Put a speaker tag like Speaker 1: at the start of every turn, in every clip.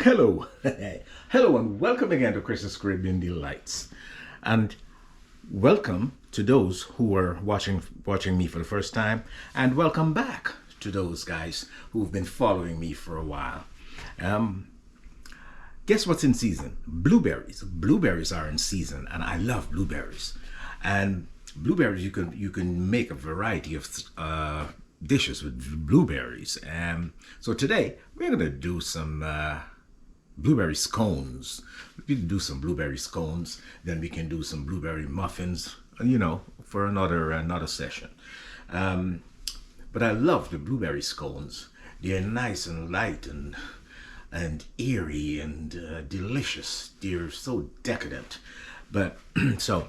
Speaker 1: Hello, hello, and welcome again to Chris's Caribbean Delights, and welcome to those who are watching me for the first time, and welcome back to those guys who've been following me for a while. Guess what's in season? Blueberries. Blueberries are in season, and I love blueberries. And blueberries, you can make a variety of dishes with blueberries. So today we're gonna do some blueberry scones. We can do some blueberry scones, then we can do some blueberry muffins, for another session. But I love the blueberry scones. They're nice and light and airy and delicious. They're so decadent. But so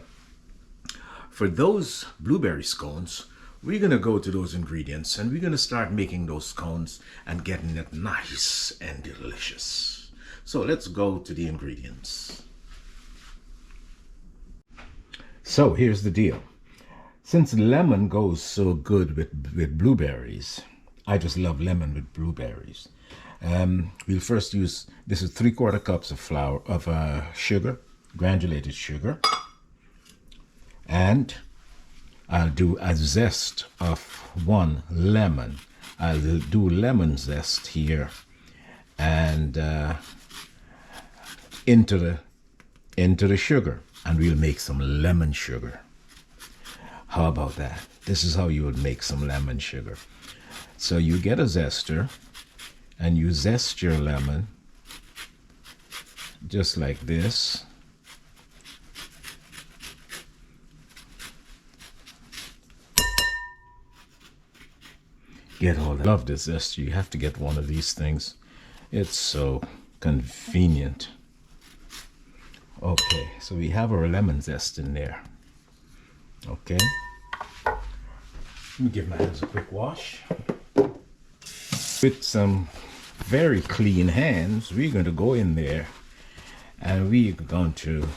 Speaker 1: for those blueberry scones, we're gonna go to those ingredients and we're gonna start making those scones and getting it nice and delicious. So let's go to the ingredients. So here's the deal. Since lemon goes so good with blueberries, I just love lemon with blueberries. We'll first use, this is 3/4 cups of sugar, granulated sugar. And I'll do a zest of 1 lemon. I'll do lemon zest here and into the sugar, and we'll make some lemon sugar. How about that? This is how you would make some lemon sugar. So you get a zester and you zest your lemon just like this. Get all that. Love this zester. You have to get one of these things. It's so convenient. Okay, so we have our lemon zest in there. Okay. Let me give my hands a quick wash. With some very clean hands, we're going to go in there and we're going to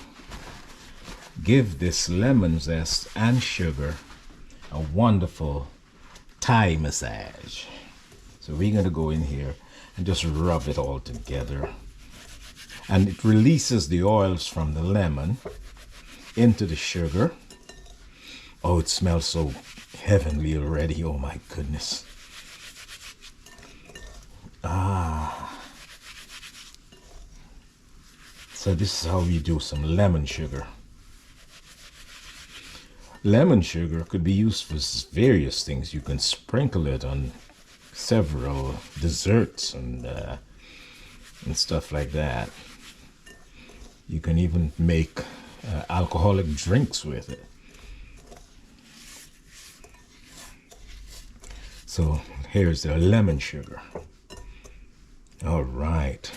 Speaker 1: give this lemon zest and sugar a wonderful Thai massage. So we're going to go in here and just rub it all together. And it releases the oils from the lemon into the sugar. Oh, it smells so heavenly already. Oh my goodness. So this is how we do some lemon sugar. Lemon sugar could be used for various things. You can sprinkle it on several desserts and stuff like that. You can even make alcoholic drinks with it. So here's the lemon sugar. All right.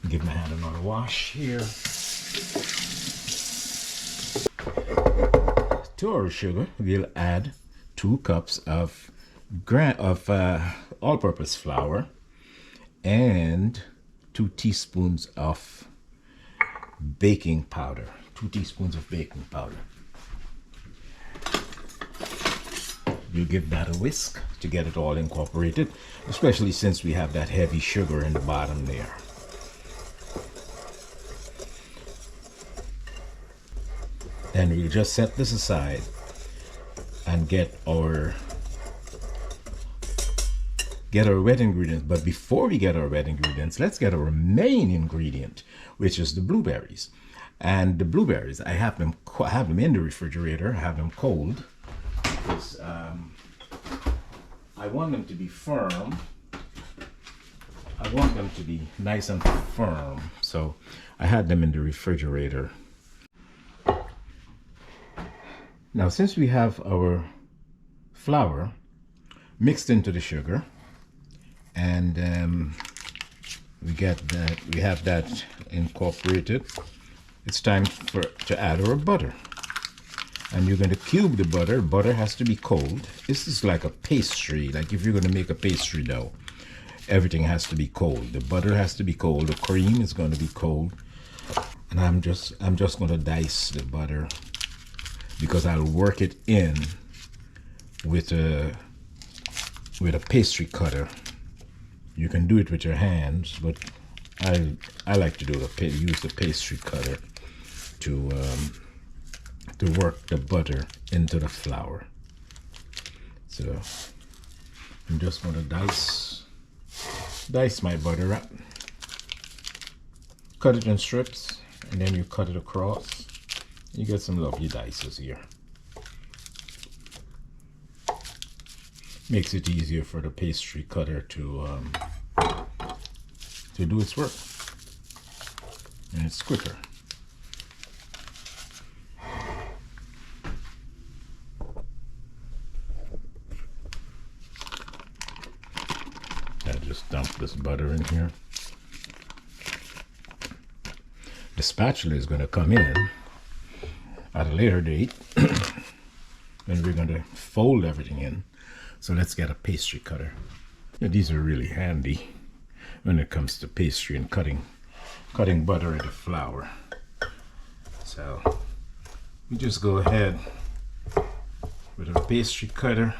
Speaker 1: Give my hand another wash here. To our sugar, we'll add 2 cups of all-purpose flour and 2 teaspoons of baking powder. 2 teaspoons of baking powder. You give that a whisk to get it all incorporated, especially since we have that heavy sugar in the bottom there. Then we'll just set this aside and get our wet ingredients. But before we get our wet ingredients, let's get our main ingredient, which is the blueberries. And the blueberries, I have them in the refrigerator. I have them cold because I want them to be firm. I want them to be nice and firm. So I had them in the refrigerator. Now, since we have our flour mixed into the sugar, and we have that incorporated, it's time to add our butter. And you're going to cube the butter. Butter has to be cold. This is like a pastry. Like if you're going to make a pastry dough, everything has to be cold. The butter has to be cold. The cream is going to be cold. And I'm just going to dice the butter because I'll work it in with a pastry cutter. You can do it with your hands, but I like to use the pastry cutter to work the butter into the flour. So I'm just going to dice my butter up, cut it in strips, and then you cut it across. You get some lovely dices here. Makes it easier for the pastry cutter to do its work, and it's quicker. I just dump this butter in here. The spatula is going to come in at a later date and we're going to fold everything in. So let's get a pastry cutter. Yeah, these are really handy when it comes to pastry and cutting butter into flour. So we just go ahead with a pastry cutter,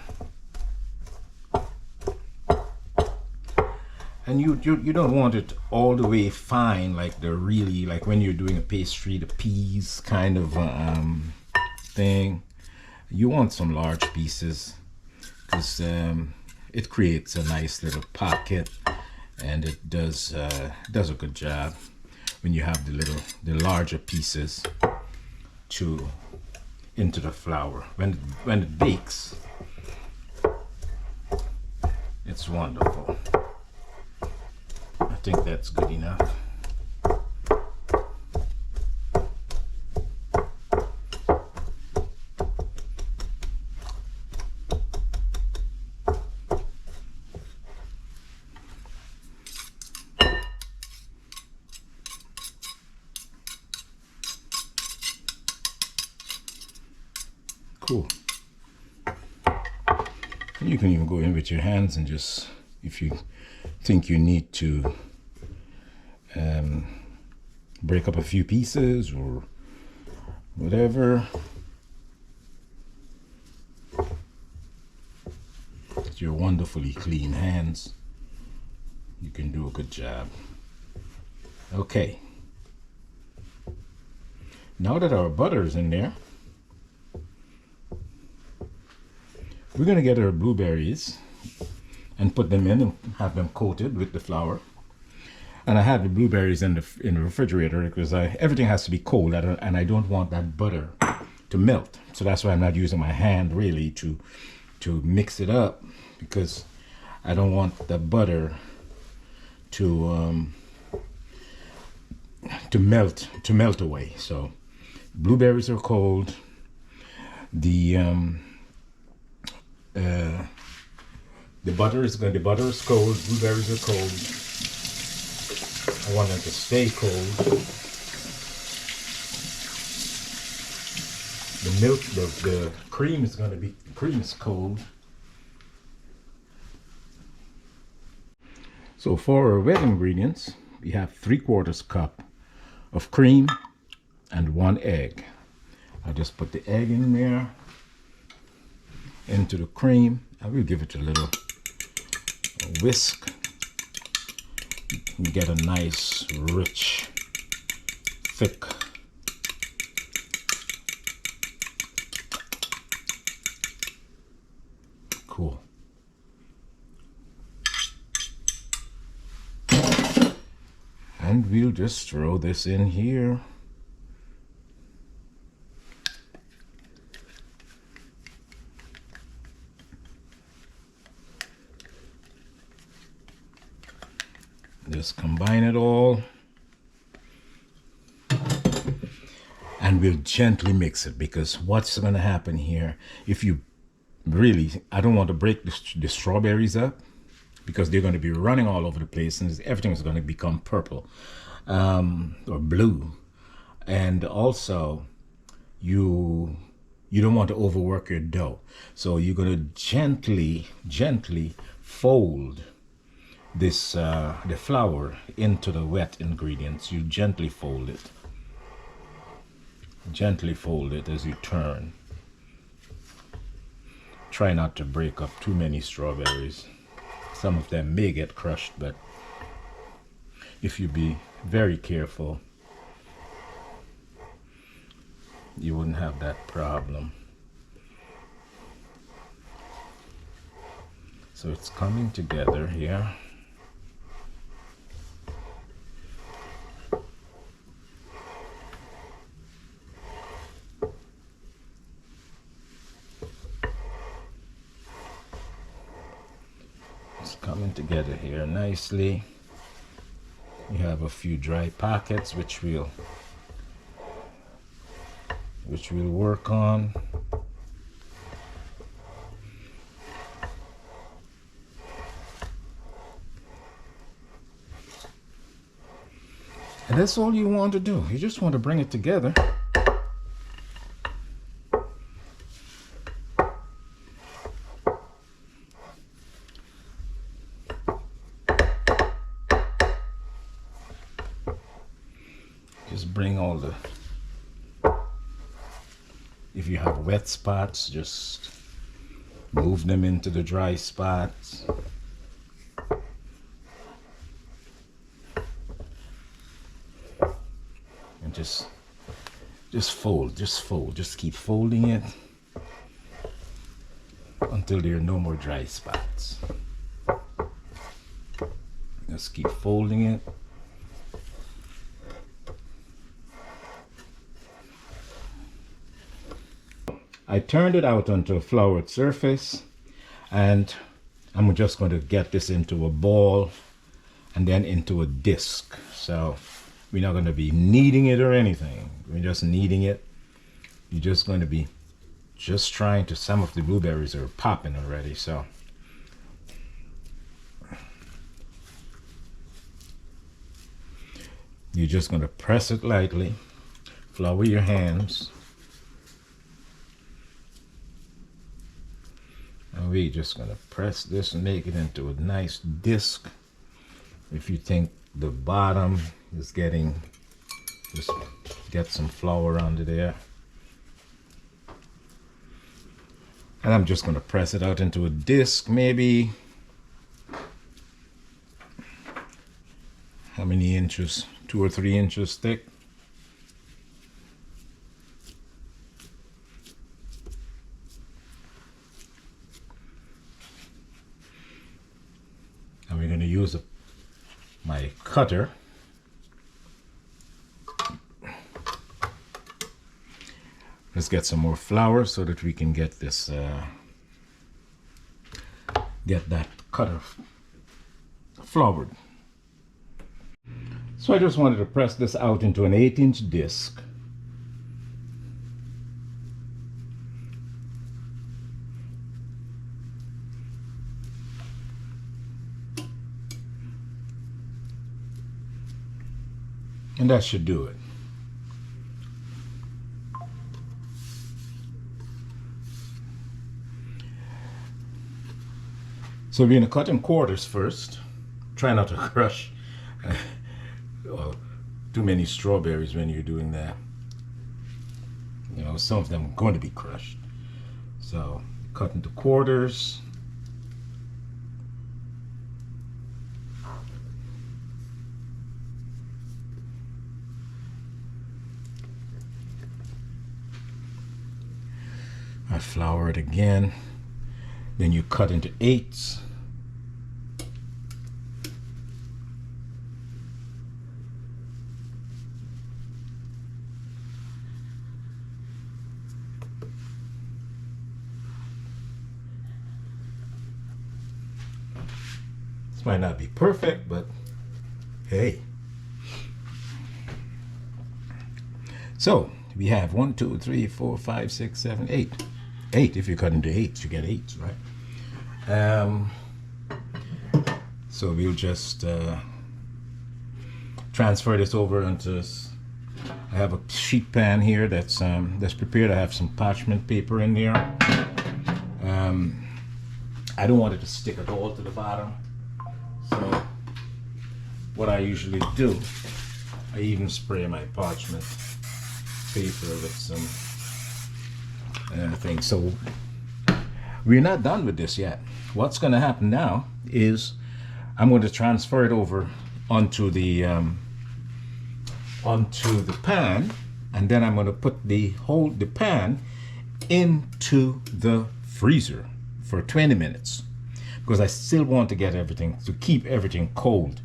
Speaker 1: and you don't want it all the way fine, like when you're doing a pastry, the peas kind of thing. You want some large pieces, because it creates a nice little pocket, and it does a good job when you have the larger pieces into the flour. When it bakes, it's wonderful. I think that's good enough. Cool. You can even go in with your hands and just, if you think you need to break up a few pieces or whatever, with your wonderfully clean hands, you can do a good job. Okay. Now that our butter is in there, we're going to get our blueberries and put them in and have them coated with the flour. And I have the blueberries in the refrigerator because everything has to be cold, and I don't want that butter to melt. So that's why I'm not using my hand really to mix it up, because I don't want the butter to melt away. So blueberries are cold. The butter is cold. Blueberries are cold. I want them to stay cold. The cream is cold. So for our wet ingredients, we have 3/4 cup of cream and 1 egg. I just put the egg in there, into the cream. I will give it a little whisk. You get a nice, rich, thick cool. And we'll just throw this in here. Just combine it all, and we'll gently mix it, because what's going to happen here, if you really, I don't want to break the strawberries up, because they're going to be running all over the place, and everything is going to become purple or blue. And also, you don't want to overwork your dough, so you're going to gently fold this the flour into the wet ingredients. You gently fold it as you turn. Try not to break up too many strawberries. Some of them may get crushed, but if you be very careful, you wouldn't have that problem. So it's coming together here. It's coming together here nicely. You have a few dry pockets which we'll work on. And that's all you want to do. You just want to bring it together. Just bring all the, if you have wet spots, just move them into the dry spots. And just fold, just keep folding it until there are no more dry spots. Just keep folding it. I turned it out onto a floured surface, and I'm just going to get this into a ball and then into a disc. So we're not going to be kneading it or anything. We're just kneading it. You're just going to be just trying to, some of the blueberries are popping already, so. You're just going to press it lightly, flour your hands. And we're just going to press this and make it into a nice disc. If you think the bottom is getting, just get some flour under there. And I'm just going to press it out into a disc, maybe, how many inches? 2 or 3 inches thick. And we're going to use my cutter. Let's get some more flour so that we can get this, get that cutter floured. So I just wanted to press this out into an 8-inch disc. And that should do it. So we're going to cut in quarters first. Try not to crush too many strawberries when you're doing that. You know, some of them are going to be crushed. So cut into quarters. I flour it again. Then you cut into 8s. This might not be perfect, but hey. So we have 1, 2, 3, 4, 5, 6, 7, 8. 8, if you cut into 8s, you get 8s, right? So we'll just transfer this over onto, I have a sheet pan here that's prepared. I have some parchment paper in there. I don't want it to stick at all to the bottom. So what I usually do, I even spray my parchment paper with some things. So we're not done with this yet. What's going to happen now is I'm going to transfer it over onto the pan, and then I'm going to put the pan into the freezer for 20 minutes because I still want to get everything, to keep everything cold.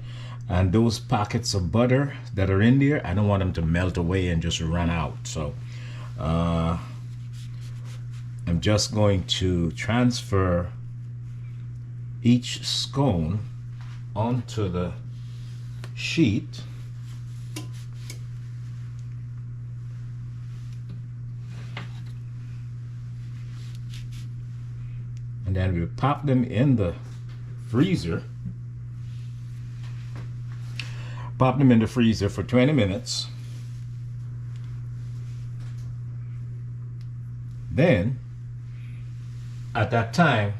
Speaker 1: And those packets of butter that are in there, I don't want them to melt away and just run out. So I'm just going to transfer each scone onto the sheet. And then we'll pop them in the freezer. Pop them in the freezer for 20 minutes. Then, at that time,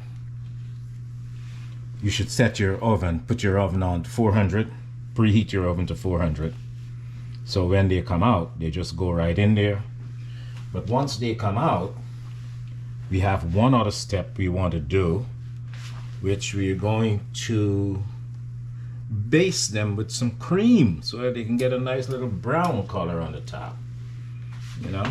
Speaker 1: you should set your oven, put your oven on to 400, preheat your oven to 400. So when they come out, they just go right in there. But once they come out, we have one other step we want to do, which we are going to baste them with some cream so that they can get a nice little brown color on the top, you know.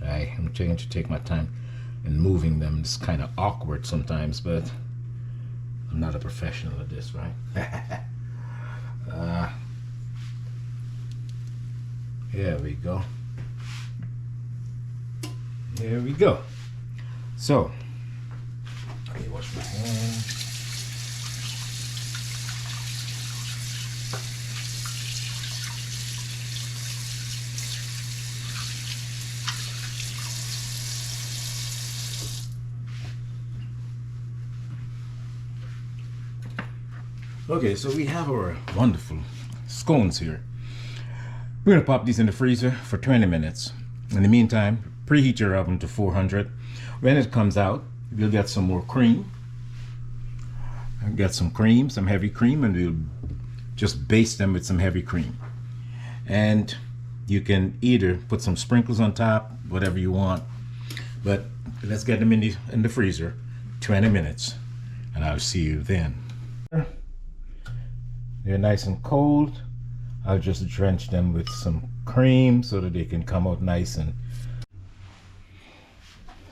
Speaker 1: I'm trying to take my time in moving them. It's kind of awkward sometimes, but I'm not a professional at this, right? Here we go. Here we go. So, let me wash my hands. Okay, so we have our wonderful scones here. We're gonna pop these in the freezer for 20 minutes. In the meantime, preheat your oven to 400. When it comes out, we'll get some more cream. I'll get some cream, some heavy cream, and we'll just baste them with some heavy cream. And you can either put some sprinkles on top, whatever you want. But let's get them in the freezer, 20 minutes, and I'll see you then. They're nice and cold. I'll just drench them with some cream so that they can come out nice. And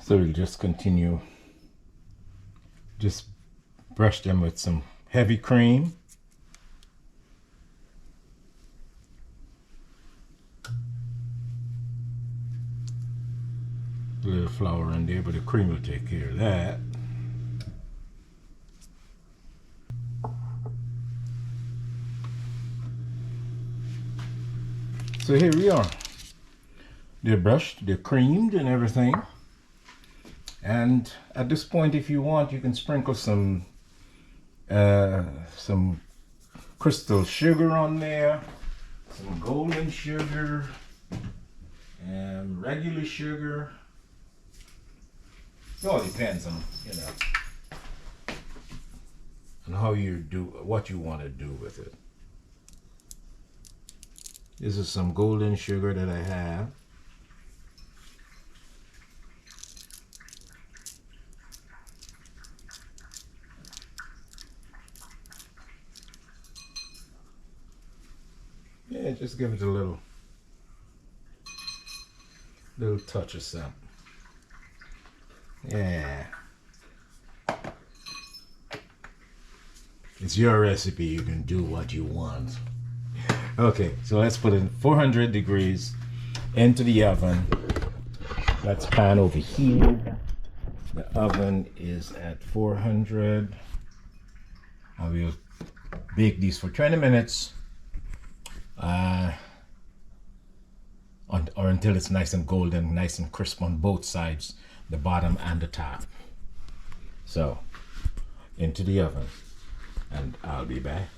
Speaker 1: so we'll just continue, just brush them with some heavy cream. A little flour in there, but the cream will take care of that. So here we are. They're brushed, they're creamed and everything. And at this point, if you want, you can sprinkle some crystal sugar on there, some golden sugar, and regular sugar. It all depends on, you know, on how you do, what you want to do with it. This is some golden sugar that I have. Yeah, just give it a little touch of something. Yeah. It's your recipe, you can do what you want. Okay, so let's put in 400 degrees into the oven. Let's pan over here. The oven is at 400. I will bake these for 20 minutes. Or until it's nice and golden, nice and crisp on both sides, the bottom and the top. So, into the oven, and I'll be back.